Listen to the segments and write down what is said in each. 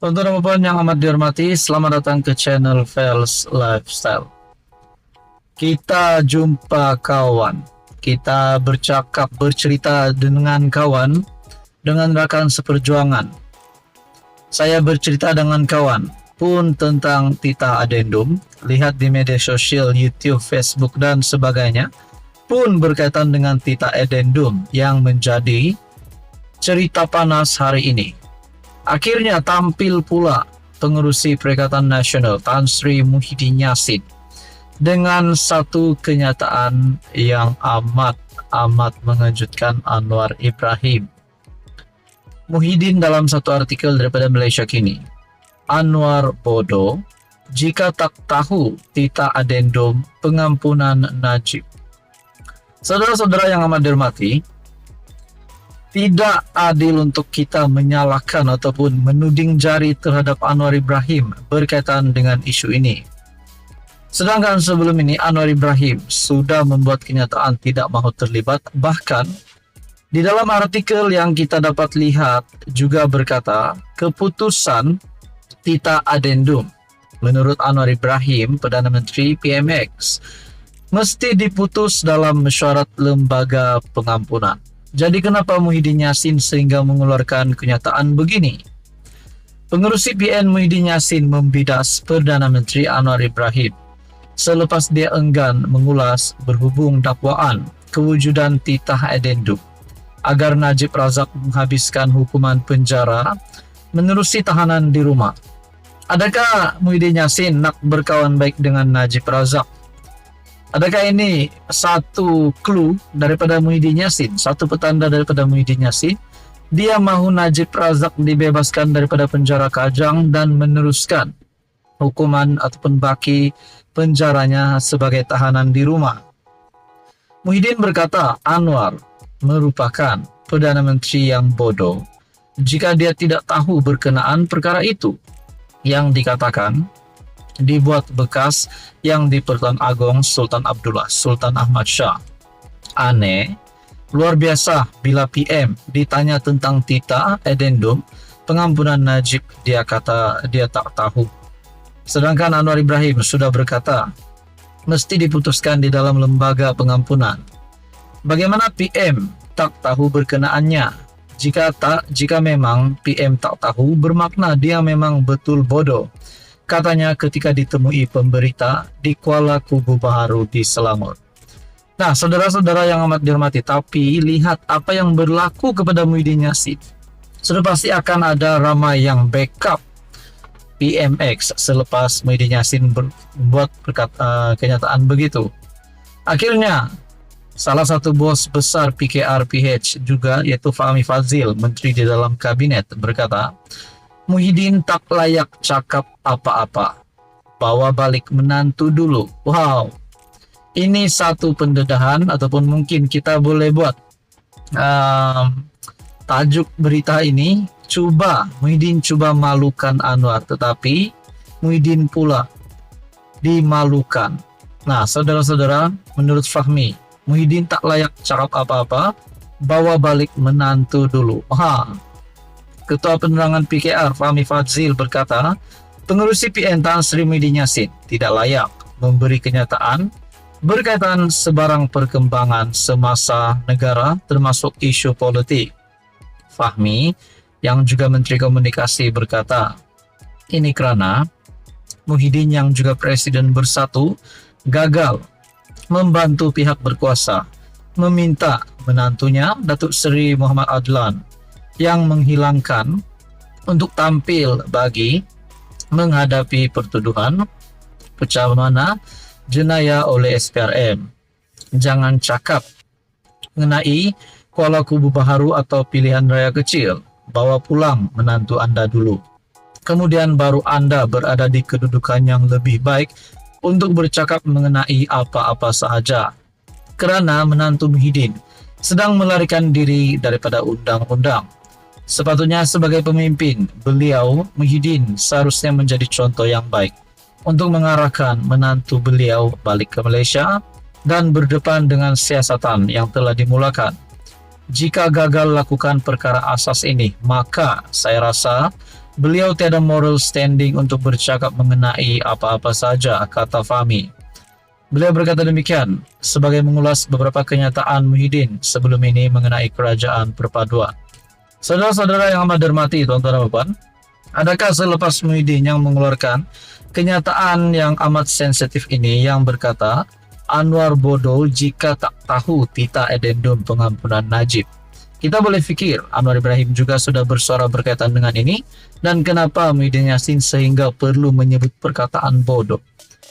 Teman-teman yang amat dihormati, selamat datang ke channel Fels Lifestyle. Kita jumpa kawan, kita bercerita dengan kawan, dengan rekan seperjuangan. Saya bercerita dengan kawan pun tentang Tita Adendum, lihat di media sosial YouTube, Facebook, dan sebagainya, pun berkaitan dengan Tita Adendum yang menjadi cerita panas hari ini. Akhirnya tampil pula pengerusi Perikatan Nasional Tan Sri Muhyiddin Yassin dengan satu kenyataan yang amat mengejutkan Anwar Ibrahim. Muhyiddin dalam satu artikel daripada Malaysia Kini, Anwar bodoh jika tak tahu Tita Adendum pengampunan Najib. Saudara-saudara yang amat dihormati, tidak adil untuk kita menyalahkan ataupun menuding jari terhadap Anwar Ibrahim berkaitan dengan isu ini. Sedangkan sebelum ini Anwar Ibrahim sudah membuat kenyataan tidak mahu terlibat, bahkan di dalam artikel yang kita dapat lihat juga berkata keputusan Tita Adendum menurut Anwar Ibrahim, Perdana Menteri PMX, mesti diputus dalam mesyuarat lembaga pengampunan. Jadi kenapa Muhyiddin Yassin sehingga mengeluarkan kenyataan begini? Pengerusi PN Muhyiddin Yassin membidas Perdana Menteri Anwar Ibrahim selepas dia enggan mengulas berhubung dakwaan kewujudan Tita Adendum agar Najib Razak menghabiskan hukuman penjara menerusi tahanan di rumah. Adakah Muhyiddin Yassin nak berkawan baik dengan Najib Razak? Adakah ini satu clue daripada Muhyiddin Yassin, satu petanda daripada Muhyiddin Yassin? Dia mahu Najib Razak dibebaskan daripada penjara Kajang dan meneruskan hukuman ataupun baki penjaranya sebagai tahanan di rumah. Muhyiddin berkata Anwar merupakan Perdana Menteri yang bodoh jika dia tidak tahu berkenaan perkara itu yang dikatakan dibuat bekas yang di Pertuan Agong Sultan Abdullah Sultan Ahmad Shah. Aneh, luar biasa bila PM ditanya tentang Tita Adendum pengampunan Najib, dia kata dia tak tahu. Sedangkan Anwar Ibrahim sudah berkata mesti diputuskan di dalam lembaga pengampunan. Bagaimana PM tak tahu berkenaannya? Jika memang PM tak tahu, bermakna dia memang betul bodoh. Katanya ketika ditemui pemberita di Kuala Kubu Baharu di Selangor. Nah, saudara-saudara yang amat dihormati, tapi lihat apa yang berlaku kepada Muhyiddin Yassin. Sudah pasti akan ada ramai yang backup PMX selepas Muhyiddin Yassin membuat kenyataan begitu. Akhirnya, salah satu bos besar PKR-PH juga, yaitu Fahmi Fadzil, menteri di dalam kabinet, berkata, Muhyiddin tak layak cakap apa-apa. Bawa balik menantu dulu. Wow. Ini satu pendedahan ataupun mungkin kita boleh buat tajuk berita ini, Muhyiddin cuba malukan Anwar, tetapi Muhyiddin pula dimalukan. Nah, saudara-saudara, menurut Fahmi, Muhyiddin tak layak cakap apa-apa. Bawa balik menantu dulu. Ketua Penerangan PKR Fahmi Fadzil berkata, pengerusi PN Tan Sri Muhyiddin Yassin tidak layak memberi kenyataan berkaitan sebarang perkembangan semasa negara termasuk isu politik. Fahmi, yang juga Menteri Komunikasi, berkata, ini kerana Muhyiddin yang juga Presiden Bersatu gagal membantu pihak berkuasa meminta menantunya Datuk Seri Muhammad Adlan yang menghilangkan untuk tampil bagi menghadapi pertuduhan pecah mana jenayah oleh SPRM. Jangan cakap mengenai Kuala Kubu Baharu atau pilihan raya kecil. Bawa pulang menantu Anda dulu. Kemudian baru Anda berada di kedudukan yang lebih baik untuk bercakap mengenai apa-apa sahaja. Kerana menantu Muhyiddin sedang melarikan diri daripada undang-undang. Sepatutnya sebagai pemimpin, beliau Muhyiddin seharusnya menjadi contoh yang baik untuk mengarahkan menantu beliau balik ke Malaysia dan berdepan dengan siasatan yang telah dimulakan. Jika gagal lakukan perkara asas ini, maka saya rasa beliau tiada moral standing untuk bercakap mengenai apa-apa saja, kata Fahmi. Beliau berkata demikian sebagai mengulas beberapa kenyataan Muhyiddin sebelum ini mengenai kerajaan perpaduan. Saudara-saudara yang amat dihormati, tuan-tuan dan puan, adakah selepas Muhyiddin yang mengeluarkan kenyataan yang amat sensitif ini yang berkata Anwar bodoh jika tak tahu tita addendum pengampunan Najib? Kita boleh fikir Anwar Ibrahim juga sudah bersuara berkaitan dengan ini, dan kenapa Muhyiddin Yassin sehingga perlu menyebut perkataan bodoh?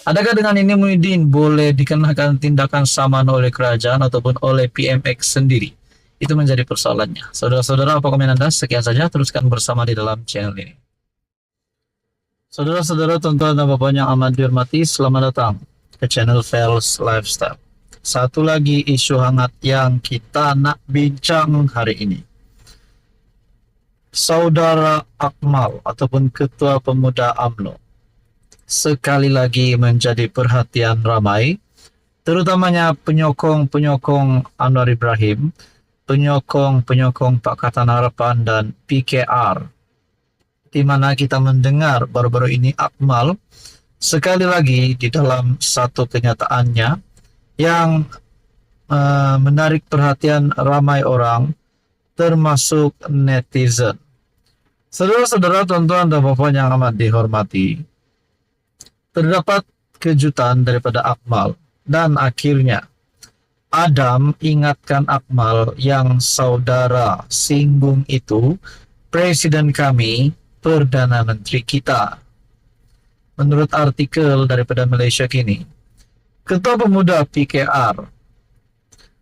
Adakah dengan ini Muhyiddin boleh dikenakan tindakan saman oleh kerajaan ataupun oleh PMX sendiri? Itu menjadi persoalannya. Saudara-saudara, apa komen Anda? Sekian saja, teruskan bersama di dalam channel ini. Saudara-saudara, tuan-tuan dan bapak yang amat dihormati, selamat datang ke channel Fels Lifestyle. Satu lagi isu hangat yang kita nak bincang hari ini. Saudara Akmal ataupun Ketua Pemuda UMNO sekali lagi menjadi perhatian ramai, terutamanya penyokong-penyokong Anwar Ibrahim, penyokong-penyokong Pakatan Harapan dan PKR, di mana kita mendengar baru-baru ini Akmal sekali lagi di dalam satu kenyataannya yang menarik perhatian ramai orang, termasuk netizen. Saudara-saudara, tuan-tuan dan bapak yang amat dihormati, terdapat kejutan daripada Akmal, dan akhirnya Adam ingatkan Akmal yang saudara singgung itu presiden kami, Perdana Menteri kita. Menurut artikel daripada Malaysia Kini, Ketua Pemuda PKR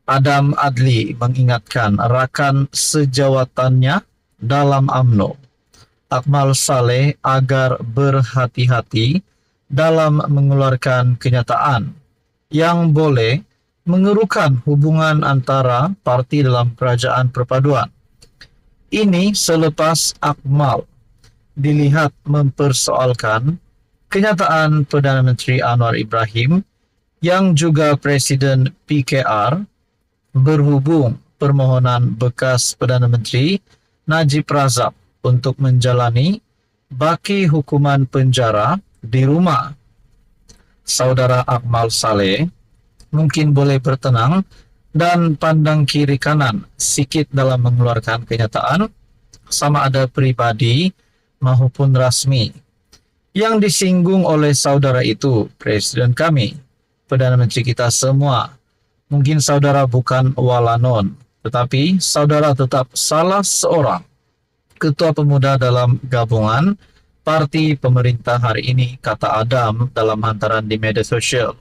Adam Adli mengingatkan rakan sejawatannya dalam UMNO, Akmal Saleh, agar berhati-hati dalam mengeluarkan kenyataan yang boleh mengerukan hubungan antara parti dalam kerajaan perpaduan. Ini selepas Akmal dilihat mempersoalkan kenyataan Perdana Menteri Anwar Ibrahim yang juga Presiden PKR berhubung permohonan bekas Perdana Menteri Najib Razak untuk menjalani baki hukuman penjara di rumah. Saudara Akmal Saleh mungkin boleh bertenang dan pandang kiri kanan sikit dalam mengeluarkan kenyataan, sama ada pribadi maupun rasmi. Yang disinggung oleh saudara itu presiden kami, Perdana Menteri kita semua. Mungkin saudara bukan walanon, tetapi saudara tetap salah seorang ketua pemuda dalam gabungan parti pemerintah hari ini, kata Adam dalam hantaran di media sosial.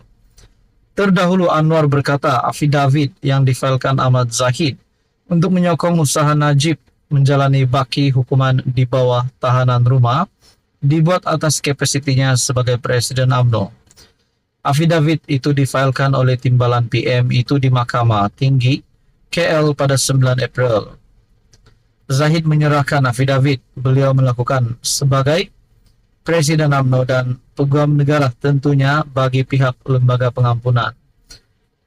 Terdahulu Anwar berkata afidavit yang difailkan Ahmad Zahid untuk menyokong usaha Najib menjalani baki hukuman di bawah tahanan rumah dibuat atas kapasitinya sebagai Presiden UMNO. Afidavit itu difailkan oleh timbalan PM itu di Mahkamah Tinggi KL pada 9 April. Zahid menyerahkan afidavit beliau melakukan sebagai Presiden UMNO dan peguam negara tentunya bagi pihak lembaga pengampunan.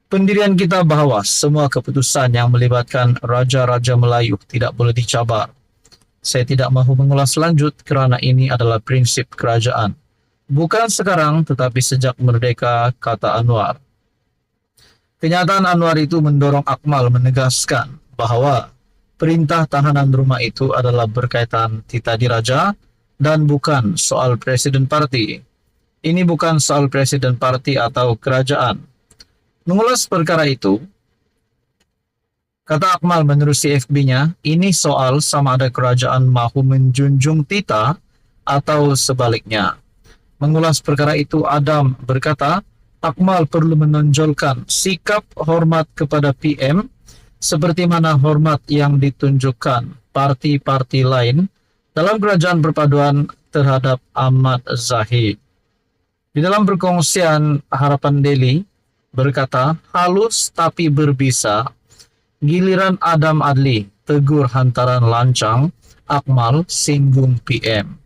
Pendirian kita bahwa semua keputusan yang melibatkan Raja-Raja Melayu tidak boleh dicabar. Saya tidak mahu mengulas lanjut kerana ini adalah prinsip kerajaan. Bukan sekarang tetapi sejak merdeka, kata Anwar. Kenyataan Anwar itu mendorong Akmal menegaskan bahawa perintah tahanan rumah itu adalah berkaitan tita diraja dan bukan soal presiden parti. Ini bukan soal presiden parti atau kerajaan. Mengulas perkara itu, kata Akmal menerusi FB-nya, ini soal sama ada kerajaan mahu menjunjung tita atau sebaliknya. Mengulas perkara itu, Adam berkata, Akmal perlu menonjolkan sikap hormat kepada PM seperti mana hormat yang ditunjukkan parti-parti lain dalam kerajaan perpaduan terhadap Ahmad Zahid. Di dalam perkongsian Harapan Daily, berkata, halus tapi berbisa, giliran Adam Adli tegur hantaran lancang, Akmal singgung PM.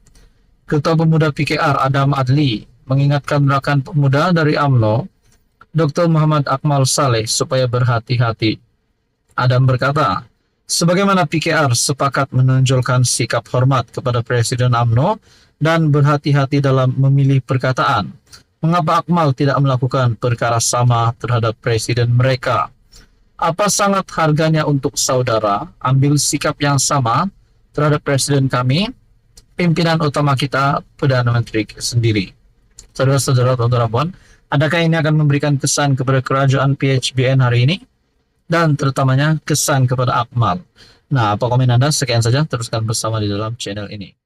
Ketua Pemuda PKR Adam Adli mengingatkan rakan pemuda dari UMNO, Dr. Muhammad Akmal Saleh, supaya berhati-hati. Adam berkata, Sebagaimana PKR sepakat menonjolkan sikap hormat kepada Presiden AMNO dan berhati-hati dalam memilih perkataan, mengapa Akmal tidak melakukan perkara sama terhadap Presiden mereka? Apa sangat harganya untuk saudara ambil sikap yang sama terhadap Presiden kami, pimpinan utama kita, Perdana Menteri sendiri? Saudara-saudara, tuan-tuan, puan, adakah ini akan memberikan kesan kepada kerajaan PHBN hari ini? Dan terutamanya kesan kepada Akmal. Nah, apa komen Anda? Sekian saja, teruskan bersama di dalam channel ini.